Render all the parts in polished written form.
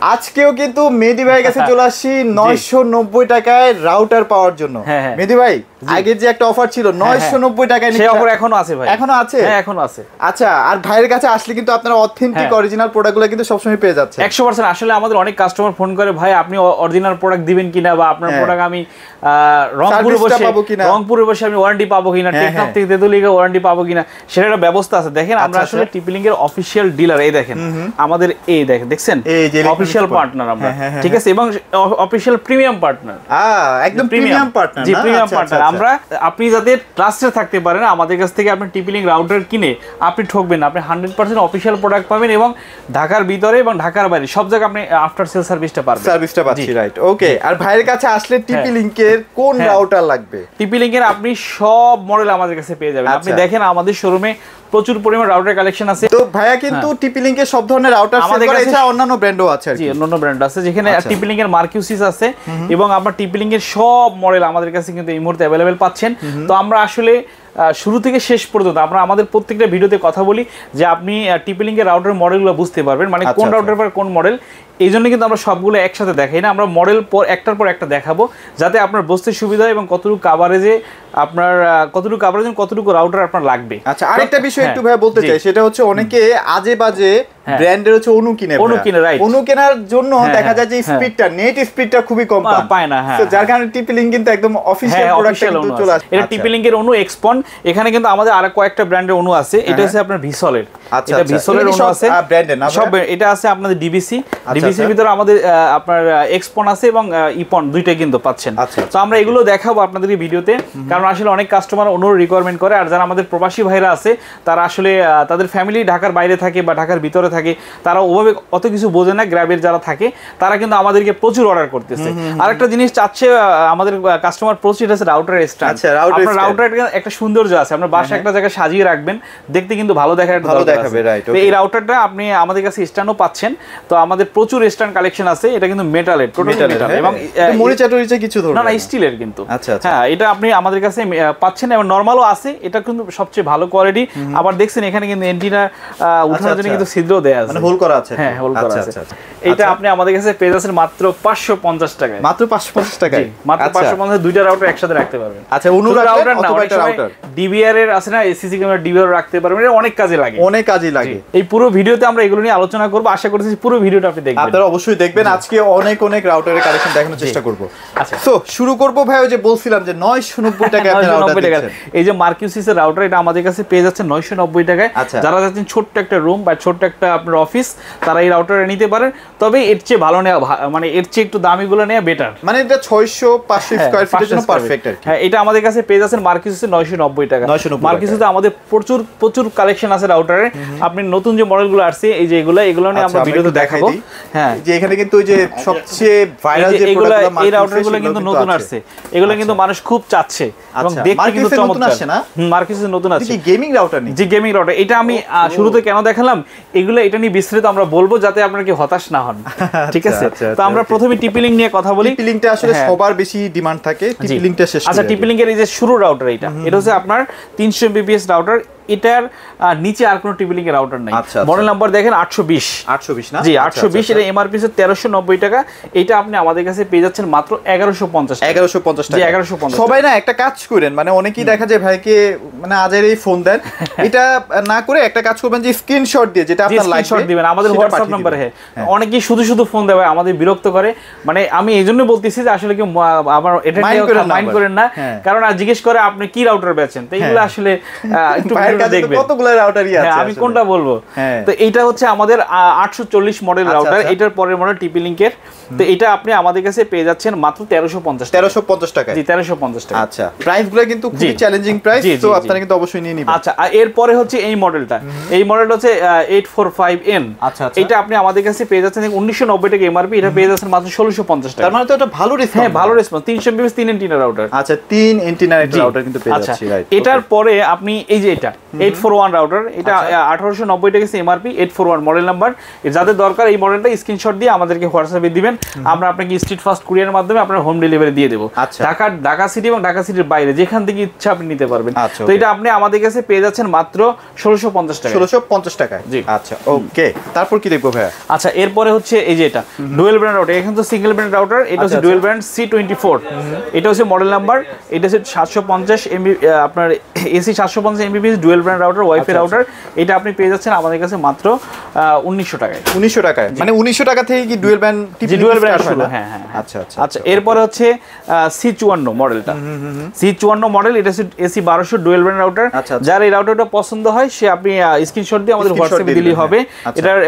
আজকেও কিন্তু মেহেদী ভাইয়ের কাছে চলে আসছি 990 টাকায় রাউটার পাওয়ার জন্য। মেহেদী ভাই আগের যে একটা অফার ছিল 990 টাকায়, সেই অফার এখনো আছে ভাই? এখনো আছে? হ্যাঁ এখনো আছে। আচ্ছা, আর ভাইয়ের কাছে আসলে কিন্তু আপনারা অথেন্টিক অরিজিনাল প্রোডাক্টগুলো কিন্তু সবসময় পেয়ে যাচ্ছে 100%। আসলে আমাদের অনেক কাস্টমার ফোন করে, ভাই আপনি অরিজিনাল প্রোডাক্ট দিবেন কিনা, বা আপনার প্রোডাক্ট আমি রংপুরে বসে আমি ওয়ারেন্টি পাবো কিনা, টেকনাফ থেকে তেতুলিয়া ওয়ারেন্টি পাবো কিনা, সেটা একটা ব্যবস্থা আছে। দেখেন আমরা আসলে TP-Link এর অফিশিয়াল ডিলার। এই দেখেন আমাদের, এই দেখেন, দেখছেন অফিশিয়াল পার্টনার আমরা, ঠিক আছে, এবং অফিশিয়াল প্রিমিয়াম পার্টনার, একদম প্রিমিয়াম পার্টনার। জি প্রিমিয়াম পার্টনার আমরা। আপনি যাতে ট্রাস্টে থাকতে পারেন, আমাদের কাছ থেকে আপনি TP-Link রাউটার কিনে আপনি ঠকবেন না। আপনি 100% অফিশিয়াল প্রোডাক্ট পাবেন, এবং ঢাকার ভিতরে এবং ঢাকার বাইরে সব জায়গায় আপনি আফটার সেল সার্ভিসটা পাচ্ছি, রাইট? ওকে। আর ভাইয়ের কাছে আসলে TP-Link এর কোন রাউটার লাগবে? TP-Link এর আপনি সব মডেল আমাদের কাছে পেয়ে যাবেন। আপনি দেখেন আমাদের শোরুমে প্রচুর পরিমাণ রাউটার কালেকশন আছে। তো ভাইয়া কিন্তু TP-Link এর সব ধরনের রাউটার সেল করে, এছাড়া অন্যান্য ব্র্যান্ডও আছে। জি, অন্যান্য ব্র্যান্ড আছে, যেখানে TP-Link এর মার্কিউসিস আছে, এবং আপনার TP-Link এর সব মডেল আমাদের কাছে কিন্তু এই মুহূর্তে अवेलेबल পাচ্ছেন। তো আমরা আসলে শুরু থেকে শেষ পর্যন্ত আমরা আমাদের প্রত্যেকটা ভিডিওতে কথা বলি যে আপনি TP-Link এর রাউটার মডেলগুলো বুঝতে পারবেন, মানে কোন রাউটার পর কোন মডেল। এই জন্য কিন্তু আমরা সবগুলো একসাথে দেখাই না, আমরা মডেল একটার পর একটা দেখাবো, যাতে আপনার বুঝতে সুবিধা হয় এবং কতটুকু কাভারেজে আপনার কতটুকু রাউটার আপনার লাগবে। আচ্ছা, আরেকটা বিষয় একটু ভাই বলতে চাই, সেটা হচ্ছে অনেকে আজে বাজে ব্র্যান্ডের হচ্ছে অনু কিনে, রাইট? অনু কেনার জন্য দেখা যায় যে স্পিডটা, নেট স্পিডটা খুবই কম পায় না, তো যার কারণে TP-Link কিন্তু একদম অফিশিয়াল প্রোডাক্ট কিন্তু চলে আসে। এটা TP-Link এর অনু এক্সপন। এখানে কিন্তু আমাদের আরো কয়েকটা ব্র্যান্ডের অনু আছে। এটা হচ্ছে আপনার ভিসলের, এটা ভিসলের অনু আছে, ব্র্যান্ডের নাম সব। এটা আছে আপনাদের ডিবিসি, ডিবিসির ভিতরে আমাদের আপনার এক্সপন আছে এবং ইপন, দুইটাই কিন্তু পাচ্ছেন। তো আমরা এগুলো দেখাবো আপনাদের এই ভিডিওতে, কারণ আসলে অনেক কাস্টমার অনুর রিকোয়ারমেন্ট করে। আর যারা আমাদের প্রবাসী ভাইরা আছে, তারা আসলে তাদের ফ্যামিলি ঢাকার বাইরে থাকে বা ঢাকার ভিতরে থাকে, তারা ওভাবে অত কিছু বোঝে না। গ্র্যাবের যারা থাকে তারা কিন্তু আমাদেরকে প্রচুর অর্ডার করতেছে। আরেকটা জিনিস চাচ্ছে আমাদের কাস্টমার, প্রচুর আছে রাউটারের স্ট্যান্ড। আপনার রাউটারের একটা সৌন্দর্য আছে, আপনার বাসা একটা জায়গায় সাজিয়ে রাখবেন, দেখতে কিন্তু ভালো দেখাবে, রাইট? তো এই রাউটারটা আপনি আমাদের কাছে স্ট্যান্ডও পাচ্ছেন। তো আমাদের প্রচুর স্ট্যান্ড কালেকশন আছে। এটা কিন্তু মেটালের, টোটাল মেটাল, এবং মরিচা কিছু না স্টিলের কিন্তু। হ্যাঁ, এটা আপনি আমাদের কাছে পাচ্ছেন, এবং নরমালও আছে। এটা কিন্তু সবচেয়ে ভালো কোয়ালিটি। আবার দেখছেন এখানে কিন্তু এন্টিনা উঠানোর জন্য কিন্তু ছিদ্র দেয়া আছে, মানে হোল করা আছে। হ্যাঁ, হোল করা আছে। এটা আপনি আমাদের কাছে পেয়ে যাচ্ছেন মাত্র 550 টাকায়। মাত্র 550 টাকায়? মাত্র 550 দুইটা রাউটার একসাথে রাখতে পারবেন। আচ্ছা, অনু রাউটার না, অনেক সময় ডিবিআর এর আছে না, এসিসি ক্যামেরা ডিবিআর রাখতে পারবেন। এটা অনেক কাজে লাগে। এই পুরো ভিডিওতে আমরা এগুলো নিয়ে আলোচনা করব। আশা করছি পুরো ভিডিওটা আপনি দেখবেন। আপনারা অবশ্যই দেখবেন। আজকে অনেক রাউটারের কালেকশন দেখানোর চেষ্টা করব। আচ্ছা, সো শুরু করব ভাই। ওই যে বলছিলাম যে 990 টাকায় আপনি রাউটার দিচ্ছেন। এই যে মার্কিউসিস এর রাউটার, এটা আমাদের কাছে পেয়ে যাচ্ছে 990 টাকায়। যারা যাচ্ছেন ছোট্ট একটা রুম বা ছোট্ট একটা আপনার অফিস, তারা এই রাউটারটা নিতে পারেন। তবে এর চেয়ে ভালো নেওয়া, মানে এর চেয়ে একটু দামিগুলো নেওয়া বেটার। মানে এটা 600-500 স্কয়ার ফিটের জন্য পারফেক্ট আর কি। হ্যাঁ, এটা আমাদের কাছে পেয়ে যাচ্ছেন মার্কিউসিসে 990 টাকা। মার্কিউসিসে আমাদের প্রচুর কালেকশন আছে রাউটারে। আপনি নতুন যে মডেলগুলো আসছে, এই যে এগুলো নিয়ে আমরা ভিডিওতে দেখাবো। হ্যাঁ, যে এখানে কিন্তু ওই যে সবচেয়ে ভাইরাল যে প্রোডাক্টগুলো, এই রাউটারগুলো কিন্তু নতুন আসছে। এগুলো কিন্তু মানুষ খুব চাচ্ছে, এবং দেখতে কিন্তু চমৎকার। মার্কিউসিসে নতুন আছে, গেমিং রাউটার নেই? জি, গেমিং রাউটার। এটা আমি শুরুতে কেন দেখালাম, এগুলো এটা নিয়ে বিস্তারিত আমরা বলবো, যাতে আপনারা কি হতাশ না হন, ঠিক আছে? তো আমরা প্রথমে TP-Link নিয়ে কথা বলি। TP-Linkটা আসলে সবার বেশি ডিমান্ড থাকে। TP-Linkটা শেষ। আচ্ছা, TP-Link এর এই যে শুরু রাউটার, এটা হচ্ছে আপনার 300 Mbps রাউটার। এটার নিচে আর কোনো TP-Link এর রাউটার নাই। মডেল নাম্বার দেখেন 820 না? জি, 820। এটা এমআরপি হচ্ছে 1390 টাকা। এটা আপনি আমাদের কাছে পেয়ে যাচ্ছেন মাত্র 1150 টাকা। 1150 টাকা। জি, 1150। সবাই না একটা কাজ করেন, মানে অনেকেই দেখা যায় ভাইকে মানে আজেরই ফোন দেন, এটা না করে একটা কাজ করবেন যে স্ক্রিনশট দিয়ে, যেটা আপনার লাইভ শট দিবেন আমাদের হোয়াটসঅ্যাপ নম্বরে। হ্যাঁ, অনেকেই শুধু ফোন দেয়, আমাদের বিরক্ত করে। মানে আমি এইজন্য বলতেছি যে আসলে কি আবার এটা নিয়ে মাইন্ড করেন না, কারণ আর জিজ্ঞেস করে আপনি কি রাউটার বেচেন। তো এগুলো আসলে একটু দেখবেন কতগুলো রাউটারই আছে, আমি কোনটা বলবো। তো এইটা হচ্ছে আমাদের 840 মডেল রাউটার। এটার পরের মডেল TP-Link এর। তো এটা আপনি আমাদের কাছে পেয়ে যাচ্ছেন মাত্র 1350 টাকা। জি, 1350 টাকা। আচ্ছা, প্রাইসগুলো কিন্তু খুবই চ্যালেঞ্জিং প্রাইস, তো আপনারা কিন্তু অবশ্যই নিয়ে নিবেন। আচ্ছা, এরপরে হচ্ছে এই মডেলটা। এই মডেলটা হচ্ছে 845N। আচ্ছা, এটা আপনি আমাদের কাছে পেয়ে যাচ্ছেন 1990 টাকা এমআরপি। এটা পেয়ে যাচ্ছেন মাত্র 1650 টাকা। তার মানে তো এটা ভালো রেসপন্স। হ্যাঁ, ভালো রেসপন্স। 300 Mbps 3 antenna router. আচ্ছা, 3 এন্টিনা রাউটার কিন্তু পেয়ে যাচ্ছি, রাইট? এটার পরে আপনি এই যে এটা 841 রাউটার, এটা 1890 টাকা এমআরপি, 841 মডেল নাম্বার। যাদের দরকার এই মডেলটা স্ক্রিনশট দিয়ে আমাদেরকে হোয়াটসঅ্যাপে দিবেন, আমরা আপনাকে স্ট্রিট ফাস্ট কুরিয়ারের মাধ্যমে আপনার হোম ডেলিভারি দিয়ে দেবো। ঢাকা সিটি এবং ঢাকা সিটির বাইরে যেখান থেকে ইচ্ছা আপনি নিতে পারবেন। তো এটা আপনি আমাদের কাছে পেয়ে যাচ্ছেন মাত্র 1650 টাকা। 1650 টাকায়। জি আচ্ছা ওকে, তারপর কি দেখবো ভাইয়া? আচ্ছা এরপরে হচ্ছে এই যে এটা ডুয়েল ব্র্যান্ড রাউটার, এখানে তো সিঙ্গেল ব্র্যান্ড রাউটার, এটা হচ্ছে ডুয়েল ব্র্যান্ড C24, এটা হচ্ছে মডেল নাম্বার, এটা হচ্ছে 750 এমবি আপনার AC 750 Mbps dual brand router, wifi router. এটা আপনি পেয়ে যাচ্ছেন আমাদের কাছে মাত্র 1900 টাকায়। 1900 টাকায়, মানে 1900 টাকা থেকে কি ডুয়েল ব্র্যান্ড ডুয়েল ব্র্যান্ড শুরু? হ্যাঁ হ্যাঁ আচ্ছা আচ্ছা আচ্ছা। এরপরে হচ্ছে C54 মডেলটা, C54 মডেল, এটা হচ্ছে এসি 1200 ডুয়েল ব্র্যান্ড রাউটার। যার এই রাউটারটা পছন্দ হয় সে আপনি স্ক্রিনশট দিয়ে আমাদের হোয়াটসঅ্যাপে দিলেই হবে। এটার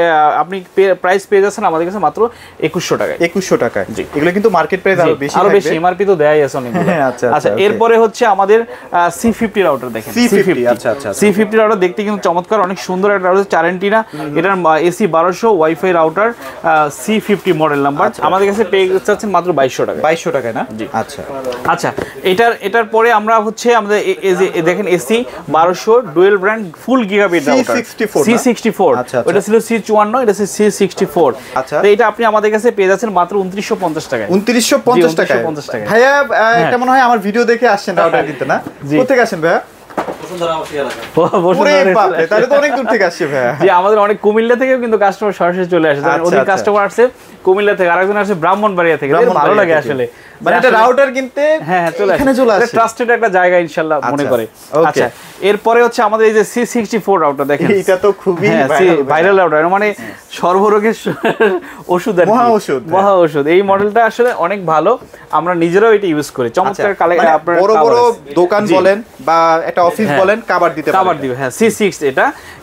আপনি প্রাইস পেয়ে যাচ্ছেন আমাদের কাছে মাত্র 2100 টাকায়। 2100 টাকায়। জি, এগুলো কিন্তু মার্কেট প্রাইস আরো বেশি, আরো বেশি, এমআরপি তো দেয়াই আছে অনেক। আচ্ছা আচ্ছা। এরপরে হচ্ছে আমাদের C50 রাউটার দেখেন, C50। আচ্ছা আচ্ছা। C50 রাউটার দেখতে কিন্তু চমৎকার, অনেক সুন্দর একটা রাউটার, 4 অ্যান্টিনা, এটার AC 1200 wifi router, C50 model number. আমাদের কাছে পেয়ে যাচ্ছেন মাত্র 2200 টাকা। 2200 টাকায় না? জি আচ্ছা আচ্ছা। এটার পরে আমরা হচ্ছে আমাদের দেখেন এসি 1200 ডুয়েল ব্র্যান্ড ফুল গিগাবিট রাউটার C64, ওটা ছিল C54, এটা হচ্ছে C64। আচ্ছা, তো এটা আপনি আমাদের কাছে পেয়ে যাচ্ছেন মাত্র 2950 টাকায়। 2950 টাকায় ভাইয়া। এটা মনে হয় আমার ভিডিও দেখে আসছেন রাউটার কিনতে, না? কোথা থেকে আসেন ভাইয়া? আমাদের অনেক কুমিল্লা থেকেও কিন্তু কাস্টমার সরাসরি চলে আসে, অনেক কাস্টমার আসছে কুমিল্লা থেকে, আরেকজন আসছে ব্রাহ্মণবাড়িয়া থেকে। ভালো লাগে আসলে, মানে এটা রাউটার কিনতে এখানে চলে আসে, ট্রাস্টেড একটা জায়গা ইনশাআল্লাহ মনে করে। আচ্ছা এরপরে হচ্ছে আমাদের এই যে C64 রাউটার দেখেন, এটা তো খুবই ভাইরাল রাউটার, মানে সর্বরোগের ওষুধ, মহা ওষুধ। এই মডেলটা আসলে অনেক ভালো, আমরা নিজেরাও এটা ইউজ করি। চমৎকার কালেকশন, আপনারা বড় বড় দোকান বলেন বা একটা অফিস বলেন কাভার দিতে দিবে। হ্যাঁ C6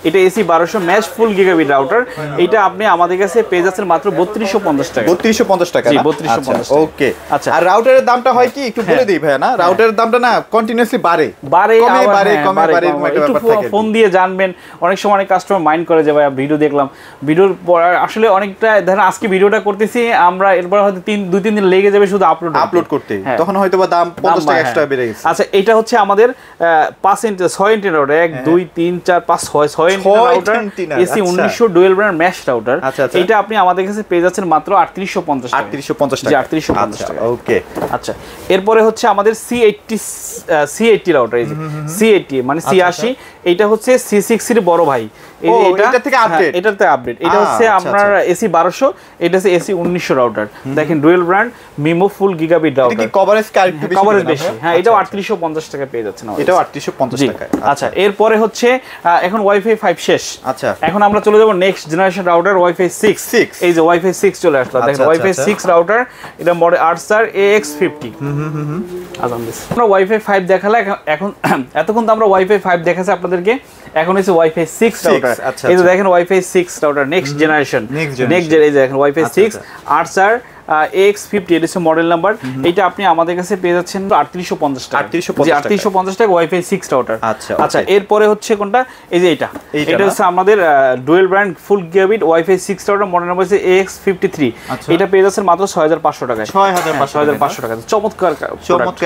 এটা এসি 1200 ম্যাশ ফুল গিগাবিট রাউটার। এটা আপনি আমাদের কাছে পেয়ে যাচ্ছেন মাত্র 3250 টাকা। 3250 টাকা। জি 3250। ওকে আচ্ছা। আর রাউটারের দামটা হয় কি একটু বলে দেই ভাইয়া, না? রাউটারের দামটা না কন্টিনিউয়াসলি বাড়ে, একটু ফোন দিয়ে জানবেন। অনেক সময় অনেক কাস্টমার মাইন্ড করে যে ভাইয়া ভিডিও দেখলাম, ভিডিওর পর আসলে অনেকটা ধরেন আজকে ভিডিওটা করতেছি আমরা, এরপর হয়তো 2-3 দিন লেগে যাবে শুধু আপলোড করতে, তখন হয়তো বা দাম 50 টাকা এক্সট্রা বেড়ে গেছে। আচ্ছা এটা হচ্ছে আমাদের 6 inch router, 1 2 3 4 5 6 inch router, AC 1900 dual band mesh router. এটা আপনি আমাদের কাছে পেয়ে যাচ্ছেন মাত্র 3850 টাকা। 3850 টাকা। 3850 টাকা। ওকে আচ্ছা এরপরে হচ্ছে আমাদের C80 রাউটার, এই যে C80 মানে C80, এটা হচ্ছে C60 এর বড় ভাই। এটা থেকে আপডেট, এটাতে আপডেট। এটা হচ্ছে আপনার এসি 1200, এটা হচ্ছে এসি 1900 রাউটার। দেখেন dual brand MIMO full gigabit router. এটা কি কভারেজ বেশি? হ্যাঁ এটাও 3850 টাকা পেয়ে যাচ্ছেন। এটাও 3850 টাকা। আচ্ছা এরপরে হচ্ছে এখন ওয়াইফাই 5 শেষ। আচ্ছা এখন আমরা চলে যাব নেক্সট জেনারেশন রাউটার ওয়াইফাই 6। এই যে ওয়াইফাই 6 চলে আসলো, দেখেন ওয়াইফাই 6 রাউটার, এটা মডেল আরসার AX50। আমরা ওয়াইফাই 5 দেখালে, এখন এতক্ষণ তো আমরা ওয়াইফাই 5 দেখাচ্ছি আপনাদেরকে, এখন হচ্ছে ওয়াইফাই 6 রাউটার। এই যে দেখেন ওয়াইফাই 6 রাউটার নেক্সট জেনারেশন, এই যে দেখেন ওয়াইফাই 6 আরসার AX50, এটা হচ্ছে মডেল নাম্বার। এটা আপনি আমাদের কাছে পেয়ে যাচ্ছেন 3850 টাকা। 3850 টাকা ওয়াইফাই 6 রাউটার। আচ্ছা এরপরে হচ্ছে কোনটা? এই যে এটা হচ্ছে আমাদের ডুয়েল ব্র্যান্ড ফুল gigabit wifi 6 router, model number হচ্ছে AX53। এটা পেয়ে যাচ্ছেন মাত্র 6500 টাকায়। 6500 টাকা। চমৎকার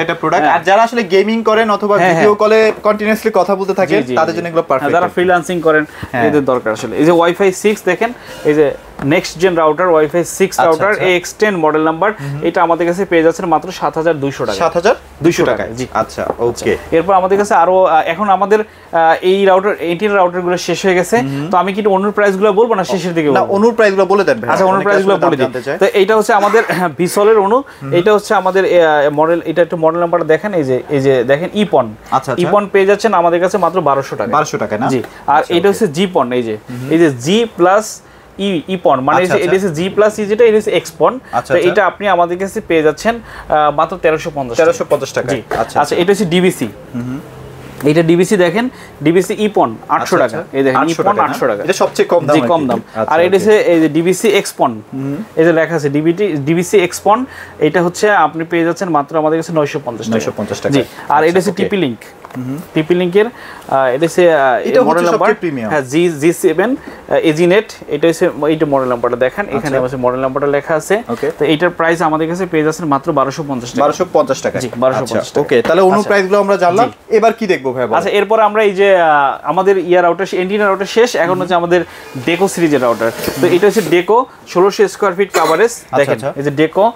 একটা প্রোডাক্ট। আর যারা আসলে গেমিং করেন অথবা ভিডিও কলে কন্টিনিউয়াসলি কথা বলতে থাকেন, তাদের জন্য এগুলো পারফেক্ট। যারা ফ্রিল্যান্সিং করেন এদের দরকার আসলে। এই যে ওয়াইফাই 6 দেখেন, এই যে next gen router WiFi 6 router AX10 model number. এটা আমাদের কাছে পেয়ে যাচ্ছেন মাত্র 7200 টাকা। 7200 টাকা। জি আচ্ছা ওকে। এরপর আমাদের কাছে আরো, এখন আমাদের এই রাউটার 18 রাউটারগুলো শেষ হয়ে গেছে, তো আমি কি অনুর প্রাইসগুলো বলবো না শেষের দিকে? না অনুর প্রাইসগুলো বলে দেন ভাই। আচ্ছা অনুর প্রাইসগুলো বলে দিই। তো এইটা হচ্ছে আমাদের ভিসলের অনু, এটা হচ্ছে আমাদের মডেল, এটা একটু মডেল নাম্বারটা দেখেন, এই যে দেখেন ইপন। ইপন পেয়ে যাচ্ছেন আমাদের কাছে মাত্র 1200 টাকা। 1200 টাকা না? জি। আর এটা হচ্ছে জিপন, এই যে জি প্লাস ইপন, মানে এটা হচ্ছে জি প্লাস ই, যেটা এটা হচ্ছে এক্সপন। তো এটা আপনি আমাদের কাছে পেয়ে যাচ্ছেন মাত্র 1350 টাকা। আচ্ছা এটা হচ্ছে ডিবিসি, এটা ডিবিসি দেখেন, ডিবিসি ইপন 800 টাকা। এই দেখেন ইপন 800 টাকা, এটা সবচেয়ে কম দাম। জি কম দাম। আর এটা হচ্ছে এই যে ডিবিসি এক্সপন, এই যে লেখা আছে ডিবিসি এক্সপন, এটা হচ্ছে আপনি পেয়ে যাচ্ছেন মাত্র আমাদের কাছে 950 টাকা। জি। আর এটা হচ্ছে টিপি লিংক, TP লিংকের এটা হচ্ছে মডেল নাম্বার হ্যাঁ G7 এজিনেট, এটা হচ্ছে এইটা মডেল নাম্বারটা দেখেন, এখানে আছে মডেল নাম্বারটা লেখা আছে। তো এইটার প্রাইস আমাদের কাছে পেয়ে যাচ্ছে মাত্র 1250 টাকা। 1250 টাকা, জি 1250 টাকা। ওকে, তাহলে অন্য প্রাইসগুলো আমরা জানলাম, এবার কি দেখবো ভাই? আচ্ছা, এরপর আমরা এই যে আমাদের ইয়ার রাউটার এন্টিনা রাউটার শেষ, এখন হচ্ছে আমাদের ডেকো সিরিজের রাউটার। তো এটা হচ্ছে ডেকো 1600 স্কয়ার ফিট কভারেজ, দেখেন এই যে ডেকো,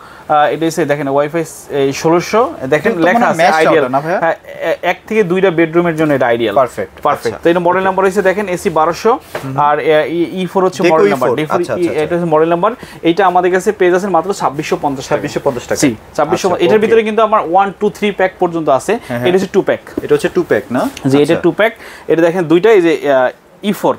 এটা হচ্ছে দেখেন ওয়াইফাই 1600, দেখেন লেখা আছে আইডিয়াল, হ্যাঁ 1 থেকে 2টা বেডরুমের জন্য এটা আইডিয়াল, পারফেক্ট। তো এটা মডেল নাম্বার হচ্ছে দেখেন AC 1200, আর E4 হচ্ছে মডেল নাম্বার, এটা হচ্ছে মডেল নাম্বার। এটা আমাদের কাছে পেয়ে যাচ্ছে মাত্র 2650 টাকা। 2650 টাকা, জি 2600। এটার ভিতরে কিন্তু আমার 1 2 3 প্যাক পর্যন্ত আছে, এটা হচ্ছে 2 প্যাক, এটা হচ্ছে 2 প্যাক না? জি এটা 2 প্যাক। এটা দেখেন দুইটা, এই যে E4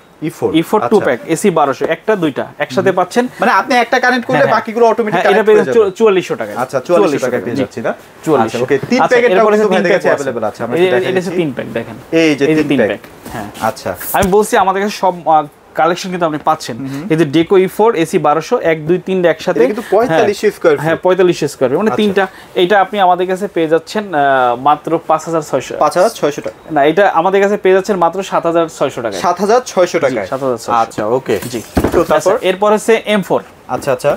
2 প্যাক AC 1200, একটা দুইটা একসাথে পাচ্ছেন, মানে আপনি একটা কানেক্ট করলে বাকিগুলো অটোমেটিক এটা পেয়ে 4400 টাকা। আচ্ছা 4400 টাকা পেয়ে যাচ্ছি না? 4400। ওকে, 3 প্যাকেটটাও কিন্তু ভাই কাছে अवेलेबल আছে। আমরা এটা হচ্ছে 3 প্যাক, দেখেন এই যে 3 প্যাক। হ্যাঁ আচ্ছা, আমি বলছি আমাদের কাছে সব কালেকশন কিন্তু আপনি পাচ্ছেন। এই যে ডেকো E4 AC 1200 1 2 3 একসাথে, কিন্তু 45 স্কয়ার ফিট, হ্যাঁ 45 স্কয়ার ফিট, মানে তিনটা। এটা আপনি আমাদের কাছে পেয়ে যাচ্ছেন মাত্র 5600 টাকা। না, এটা আমাদের কাছে পেয়ে যাচ্ছেন মাত্র 7600 টাকা। 7600 টাকা, 7600। আচ্ছা ওকে, জি। তো তারপর এরপর হচ্ছে M4। আচ্ছা,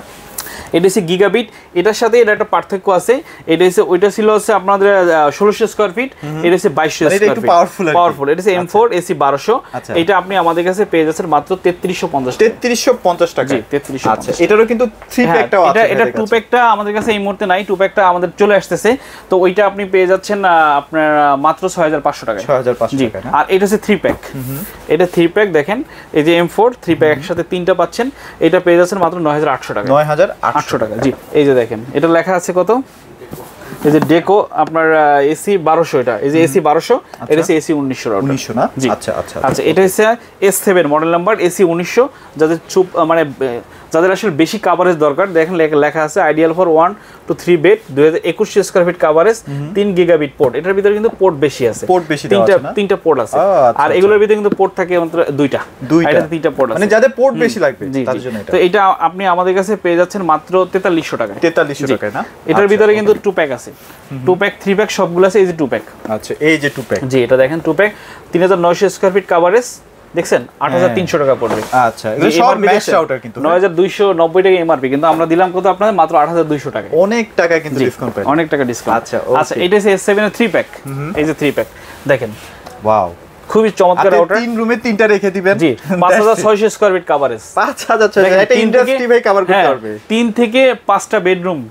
এটা হচ্ছে গিগাবিট, এটার সাথে এটা একটা পার্থক্য আছে। এটা হচ্ছে ওইটা ছিল হচ্ছে আপনাদের 1600 স্কয়ার ফিট, এটা হচ্ছে 2200 স্কয়ার ফিট, পাওয়ারফুল। এটা হচ্ছে M4 AC 1200, এটা আপনি আমাদের কাছে পেয়ে যাচ্ছেন মাত্র 3350 টাকা। জি 3350। আচ্ছা, এটারও কিন্তু 3 প্যাকটাও আছে। এটা 2 প্যাকটা আমাদের কাছে এই মুহূর্তে নাই, 2 প্যাকটা আমাদের চলে আসতেছে। তো ওইটা আপনি পেয়ে যাচ্ছেন আপনার মাত্র 6500 টাকা। 6500 টাকা। আর এটা হচ্ছে 3 প্যাক, এটা 3 প্যাক দেখেন, এই যে M4 3 প্যাক একসাথে তিনটা পাচ্ছেন, এটা পেয়ে যাচ্ছেন মাত্র 9800 টাকা। 9800 টাকা, জি। এই যে দেখেন এটা লেখা আছে কত, এই যে ডেকো আপনার AC 1200, এটা এই যে AC 1200, এটা হচ্ছে AC 1900 রাউটার। 1900 না? আচ্ছা, এটা হচ্ছে S7 মডেল নাম্বার AC 1900, যাদের মানে যাদের আসলে বেশি কভারেজ দরকার, দেখেন লেখা আছে ideal for 1 to 3 bed, 2021 square feet coverage, 3 gigabit port. এটার ভিতরে কিন্তু পোর্ট বেশি আছে, তিনটা পোর্ট আছে। আর এগুলোর ভিতরে কিন্তু পোর্ট থাকে মাত্র দুইটা, এটাতে তিনটা পোর্ট আছে, মানে যাদের পোর্ট বেশি লাগবে তাদের জন্য এটা। তো এটা আপনি আমাদের কাছে পেয়ে যাচ্ছেন মাত্র 4300 টাকা। 4300 টাকা না? এটার ভিতরে কিন্তু 2 প্যাক আছে, 2 প্যাক 3 প্যাক সবগুলো আছে। এই যে 2 প্যাক, আচ্ছা এই যে 2 প্যাক, জি এটা দেখেন 2 প্যাক 3900 স্কয়ার ফিট কভারেজ, দেখছেন 8300 টাকা পড়বে। আচ্ছা, এগুলো সব ম্যাশ রাউটার কিন্তু 9290 টাকা এমআরপি, কিন্তু আমরা দিলাম কত আপনাদের মাত্র 8200 টাকা। অনেক টাকা কিন্তু ডিসকাউন্ট পাই, অনেক টাকা ডিসকাউন্ট। আচ্ছা এটা হচ্ছে S7 এর 3 প্যাক, এই যে 3 প্যাক দেখেন, ওয়াও খুবই চমৎকার রাউটার। 3 রুমে 3টা রেখে দিবেন, জি 5600 স্কয়ার ফিট কভারেজ, 5600 এটা ইন্ডাস্ট্রি ভাই কভার করতে পারবে। 3 থেকে 5টা বেডরুম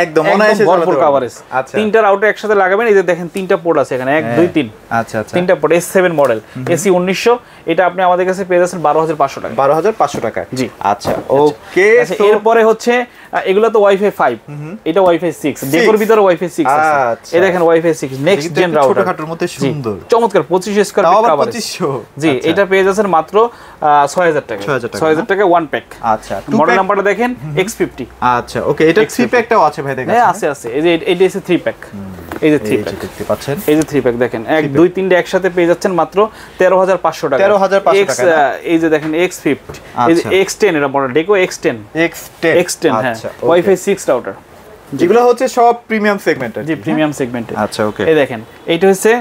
একদম অনায়াসে ভরপুর কভারেজ। তিনটা রাউটার একসাথে লাগাবেন, এই যে দেখেন তিনটা পোর্ট আছে এখানে, 1 2 3। আচ্ছা, তিনটা পোর্ট, S7 মডেল AC 1900, এটা আপনি আমাদের কাছে পেয়ে যাচ্ছেন 12500 টাকা। 12500 টাকা, জি। আচ্ছা ওকে, এরপরে হচ্ছে এগুলা তো ওয়াইফাই 5, এটা ওয়াইফাই 6, ডেকোর ভিতরে ওয়াইফাই 6 আছে। এই দেখেন ওয়াইফাই 6 নেক্সট জেন রাউটার, ছোটখাটোর মধ্যে সুন্দর চমৎকার 25 স্কয়ার ফিট কভারেজ, জি। এটা পেয়ে যাচ্ছেন মাত্র 6000 টাকা, 6000 টাকা 1 প্যাক। আচ্ছা, মডেল নাম্বারটা দেখেন X50। আচ্ছা ওকে, এটা 3 প্যাকটাও আছে ভাই, দেখেন। হ্যাঁ আছে, এই যে এটা হচ্ছে 3 প্যাক, এই যে 3 প্যাক দেখতে পাচ্ছেন, এই যে 3 প্যাক দেখেন 1 2 3 একসাথে পেয়ে যাচ্ছেন মাত্র 13500 টাকা। 13500 টাকা। এই যে দেখেন X50, এই যে X10, এটা মডেল ডেকো X10, হ্যাঁ ওয়াইফাই 6 রাউটার, যেগুলো হচ্ছে সব প্রিমিয়াম সেগমেন্টের, জি প্রিমিয়াম সেগমেন্টে। আচ্ছা ওকে, এই দেখেন এইটা হচ্ছে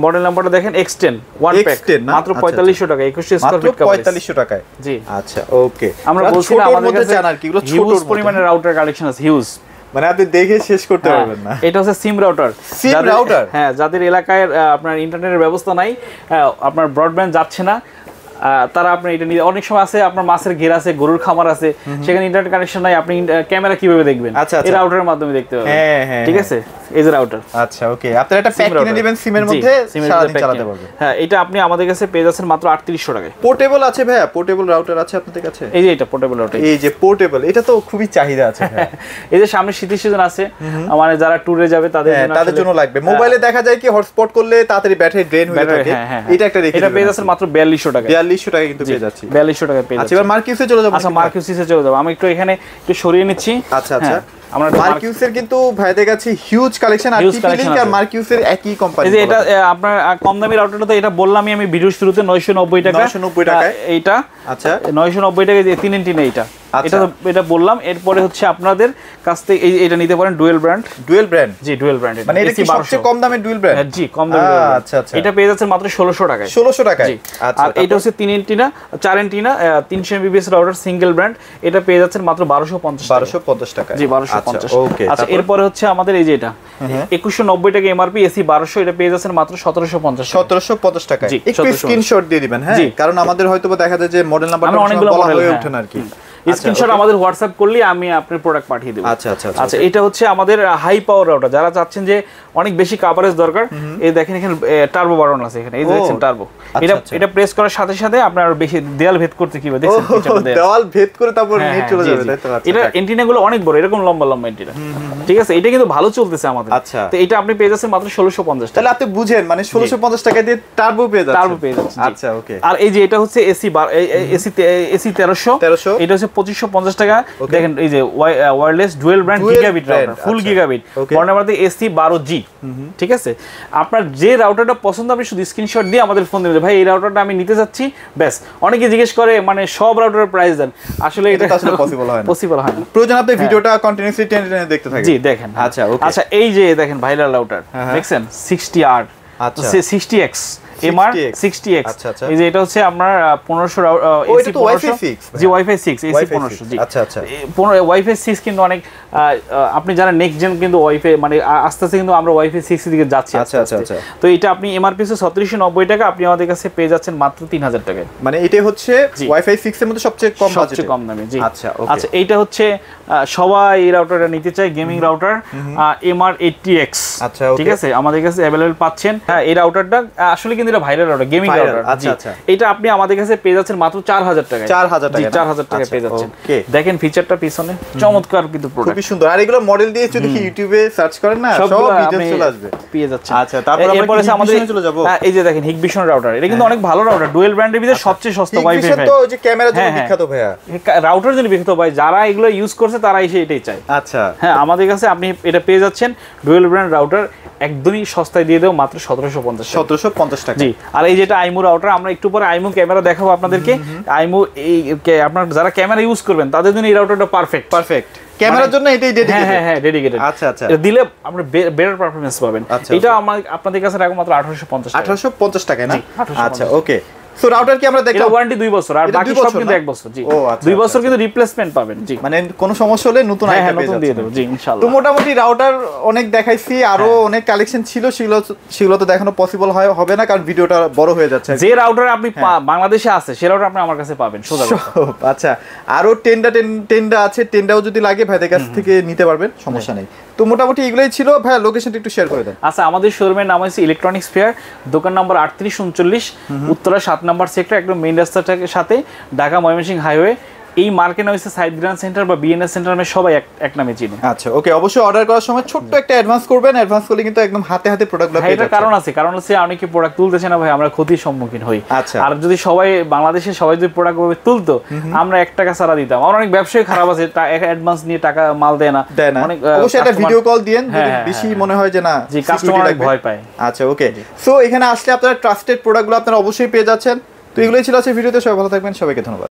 মডেল নাম্বারটা দেখেন X10 1 প্যাক, মাত্র 4500 টাকা, 21 স্কয়ার ফিট কভারেজ, 4500 টাকায়, জি। আচ্ছা ওকে, আমরা বলছিলাম আমাদের কাছে জানার কি এগুলো ছোট পরিমাণের রাউটার কালেকশন আছে, হিউজ, মানে আপনি দেখে শেষ করতে পারবেন না। এটা হচ্ছে সিম রাউটার, হ্যাঁ যাদের এলাকায় আপনার ইন্টারনেটের ব্যবস্থা নাই, আপনার ব্রডব্যান্ড যাচ্ছে না, তারা আপনি এটা নিয়ে, অনেক সময় আছে আপনার মাছের ঘের আছে, গরুর খামার আছে, সেখানে ইন্টারনেট কানেকশন নাই, আপনি ক্যামেরা কিভাবে দেখবেন? এই রাউটারের মাধ্যমে দেখতে পাবেন, ঠিক আছে? এই যে রাউটার, আচ্ছা ওকে, আপনারা একটা প্যাক কিনে নেবেন সিমের মধ্যে, সারাদিন চালাতে পারবেন। হ্যাঁ, এটা আপনি আমাদের কাছে পেয়ে যাচ্ছেন মাত্র 3800 টাকায়। পোর্টেবল আছে ভাইয়া, পোর্টেবল রাউটার আছে আপনাদের কাছে? এই যে এটা পোর্টেবল রাউটার, এই যে পোর্টেবল, এটা তো খুবই চাহিদা আছে ভাইয়া। এই যে সামনে শীতের সিজন আছে, মানে যারা ট্যুরে যাবে তাদের জন্য লাগবে। মোবাইলে দেখা যায় কি হটস্পট করলে তাড়াতাড়ি ব্যাটারি ড্রেন হয়ে থাকে, এটা একটা রেখে এটা পেয়ে যাচ্ছেন মাত্র 4200 টাকা। 4200 টাকা কিন্তু পেয়ে যাচ্ছি, 4200 টাকায় পেয়ে যাচ্ছি। আচ্ছা, এবার মার্কিউসে চলে যাব। আচ্ছা, মার্কিউসে চলে যাব, আমি একটু এখানে একটু সরিয়ে নিচ্ছি। আচ্ছা আচ্ছা, আমরা মার্কিউসের কিন্তু ভাইদের কাছে হিউজ কালেকশন, আর টিপি লিংক আর মার্কিউসের একই কোম্পানি। এই যে এটা আপনার কম দামি রাউটারটা, তো এটা বললামই আমি ভিডিওর শুরুতে 990 টাকা, 990 টাকায়। এইটা আচ্ছা 990 টাকা যে 3 এন্টিনা এটা এটা বললাম। এরপরে হচ্ছে আপনাদের কাছ থেকে এটা নিতে পারেন ডুয়েল ব্র্যান্ড। জি ডুয়েল ব্র্যান্ড, মানে এটা কি সবচেয়ে কম দামে ডুয়েল ব্র্যান্ড? জি কম দামে। আচ্ছা আচ্ছা, এটা পেয়ে যাচ্ছে মাত্র 1600 টাকায়। 1600 টাকায়। আচ্ছা, আর এটা হচ্ছে 3 antenna 4 antenna 300 mbps router single brand, এটা পেয়ে যাচ্ছেন মাত্র 1250 টাকা। জি 1250। ওকে, আচ্ছা এরপরে হচ্ছে আমাদের এই যে এটা 2190 টাকা এমআরপি, এসি 1200, এটা পেয়ে যাচ্ছেন মাত্র 1750 টাকায়। একটু স্ক্রিনশট দিয়ে দিবেন, হ্যাঁ, কারণ আমাদের হয়তোবা দেখা যায় যে মডেল নাম্বারটা অনেকগুলো বলা হয়ে ওঠে না আর কি। স্ক্রিনশট আমাদের হোয়াটসঅ্যাপ করলে আমি আপনার প্রোডাক্ট পাঠিয়ে দেব। আচ্ছা আচ্ছা আচ্ছা, এটা হচ্ছে আমাদের হাই পাওয়ার রাউটার, যারা চাচ্ছেন যে অনেক বেশি কভারেজ দরকার। এই দেখেন এখানে টার্বো বাটন আছে, এখানে এই যে দেখছেন টার্বো, এটা প্রেস করার সাথে সাথে আপনার বেশি দেওয়াল ভেদ করতে কি হবে দেখছেন, দেওয়াল ভেদ করে তারপর নেট চলে যাবে, তাই তো? এটা এন্টিনা গুলো অনেক বড়, এরকম লম্বা লম্বা এন্টিনা, ঠিক আছে? এটা কিন্তু ভালো চলতেছে আমাদের। আচ্ছা, তো এটা আপনি পেয়ে যাচ্ছেন মাত্র 1650 টাকা। তাহলে আপনি বুঝেন, মানে 1650 টাকা দিয়ে টার্বো পেয়ে যাচ্ছেন। আচ্ছা ওকে। আর এই যে এটা হচ্ছে এসি 1300, এটা হচ্ছে 2550 টাকা। দেখেন এই যে wireless dual band gigabit router, full gigabit, বর্ণমালাতে এসি 12G, ঠিক আছে? আপনার যে রাউটারটা পছন্দ আপনি শুধু স্ক্রিনশট দিয়ে আমাদের ফোন দিবেন, ভাই এই রাউটারটা আমি নিতে যাচ্ছি, ব্যাস। অনেকে জিজ্ঞেস করে মানে সব রাউটারের প্রাইস দেন, আসলে এটা আসলে পসিবল হয় না। প্রয়োজন আপনি ভিডিওটা কন্টিনিউয়াসলি টেনে দেখতে থাকেন। জি দেখেন। আচ্ছা ওকে। আচ্ছা এই যে দেখেন ভাইরাল রাউটার দেখছেন 60R, আচ্ছা 60X MR 60X। এই যে এটা হচ্ছে আপনার 1500 এসি 1500, জি ওয়াইফাই 6 এসি 1500। জি আচ্ছা আচ্ছা, ওয়াইফাই 6 কিন্তু অনেক আপনি জানেন নেক্সট জেন কিন্তু ওয়াইফাই মানে আস্তে আস্তে কিন্তু আমরা ওয়াইফাই 6 এর দিকে যাচ্ছি। আচ্ছা আচ্ছা আচ্ছা। তো এটা আপনি এমআরপি 3790 টাকা, আপনি আমাদের কাছে পেয়ে যাচ্ছেন মাত্র 3000 টাকায়। মানে এটাই হচ্ছে ওয়াইফাই 6 এর মধ্যে সবচেয়ে কম বাজেট, সবচেয়ে কম দামে। জি আচ্ছা ওকে। আচ্ছা এইটা হচ্ছে সবাই এই রাউটারটা নিতে চায়, গেমিং রাউটার MR80X। আচ্ছা ওকে, ঠিক আছে, আমাদের কাছে अवेलेबल পাচ্ছেন। হ্যাঁ এই রাউটারটা আসলে কিন্তু এটা ভাইরাল রাউটার, গেমিং রাউটার। আচ্ছা আচ্ছা, এটা আপনি আমাদের কাছে পেয়ে যাচ্ছেন মাত্র 4000 টাকায়। 4000 টাকা, 4000 টাকায় পেয়ে যাচ্ছেন। দেখেন ফিচারটা পিছনে চমৎকার কিন্তু প্রোডাক্ট, খুবই সুন্দর। আর এগুলো মডেল দিয়ে যদি ইউটিউবে সার্চ করেন না, সব ভিডিও চলে আসবে, পেয়ে যাচ্ছেন। আচ্ছা তারপর আমরা আমাদের চলে যাব। এই যে দেখেন হিগবিশন রাউটার, এটা কিন্তু অনেক ভালো রাউটার, ডুয়েল ব্র্যান্ডের ভিতরে সবচেয়ে সস্তা ওয়াইফাই। হিগবিশন তো ওই যে ক্যামেরার জন্য বিখ্যাত ভাইয়া, রাউটার জন্য বিখ্যাত ভাই, যারা এগুলো ইউজ করছে তারা এসে এটাই চায়। আচ্ছা হ্যাঁ, আমাদের কাছে আপনি এটা পেয়ে যাচ্ছেন ডুয়েল ব্র্যান্ড রাউটার একদমই সস্তায় দিয়ে দেব মাত্র 1750 টাকা। জি, আর এই যেটা আইমু রাউটার, আমরা একটু পরে আইমু ক্যামেরা দেখাবো আপনাদেরকে। আইমু এই আপনার যারা ক্যামেরা ইউজ করবেন তাদের জন্য এই রাউটারটা পারফেক্ট। ক্যামেরার জন্য এটাই ডেডিকেটেড। হ্যাঁ ডেডিকেটেড। আচ্ছা আচ্ছা, এটা দিলে আমরা বেটার পারফরম্যান্স পাবেন। এটা আপনাদের কাছে রাখো মাত্র 1850 টাকায় না? আচ্ছা ওকে। সো রাউটার কি আমরা দেখলাম, এটা ওয়ারেন্টি 2 বছর, আর বাকি সব কিন্তু 1 বছর। জি 2 বছর কিন্তু রিপ্লেসমেন্ট পাবেন। জি, মানে কোনো সমস্যা হলে নতুন আইটেম দিয়ে দেব। জি ইনশাআল্লাহ। তো মোটামুটি রাউটার অনেক দেখাইছি, আরো অনেক কালেকশন ছিল, সেগুলো তো দেখানো পসিবল হবে না কারণ ভিডিওটা বড় হয়ে যাচ্ছে। যে রাউটার আপনি বাংলাদেশে আছে সে রাউটার আপনি আমার কাছে পাবেন সোজা। আচ্ছা, আরো টেন্ডা আছে, টেন্ডাও যদি লাগে ভাইদের কাছ থেকে নিতে পারবেন, সমস্যা নেই। তো মোটামুটি এগুলাই ছিল ভাই, লোকেশনটা একটু শেয়ার করে দেন। আচ্ছা, আমাদের শোরুমের নাম হচ্ছে ইলেকট্রনিক্স ফেয়ার, দোকান নম্বর 3839, উত্তরা 7 নম্বর সেক্টর, একদম মেইন রাস্তাটার সাথে, ঢাকা ময়মনসিংহ হাইওয়ে। এই মার্কেট নাম হচ্ছে সাইড গ্রান্ড সেন্টার বা বিএনএস সেন্টার, নামে সবাই এক নামে চিনে। আচ্ছা ওকে, অবশ্যই অর্ডার করার সময় ছোট্ট একটা অ্যাডভান্স করবেন, অ্যাডভান্স করলে কিন্তু একদম হাতে প্রোডাক্টগুলো পেয়ে যাবেন। কারণ আছে অনেকে প্রোডাক্ট তুলতেছে না ভাই, আমরা ক্ষতির সম্মুখীন হই। আচ্ছা, আর যদি বাংলাদেশে সবাই যদি প্রোডাক্ট ভাবে তুলতো, আমরা 1 টাকা ছাড়া দিতাম। আমার অনেক ব্যবসায়ী খারাপ আছে, অ্যাডভান্স নিয়ে টাকা মাল দেয় না। অনেক অবশ্যই একটা ভিডিও কল দিয়েন যদি বেশি মনে হয় যে না, জি কাস্টমার ভয় পায়। আচ্ছা ওকে, সো এখানে আসলে আপনারা ট্রাস্টেড প্রোডাক্টগুলো আপনারা অবশ্যই পেয়ে যাচ্ছেন। তো এগুলোই ছিল আজকের ভিডিওতে, সবাই ভালো থাকবেন, সবাইকে ধন্যবাদ।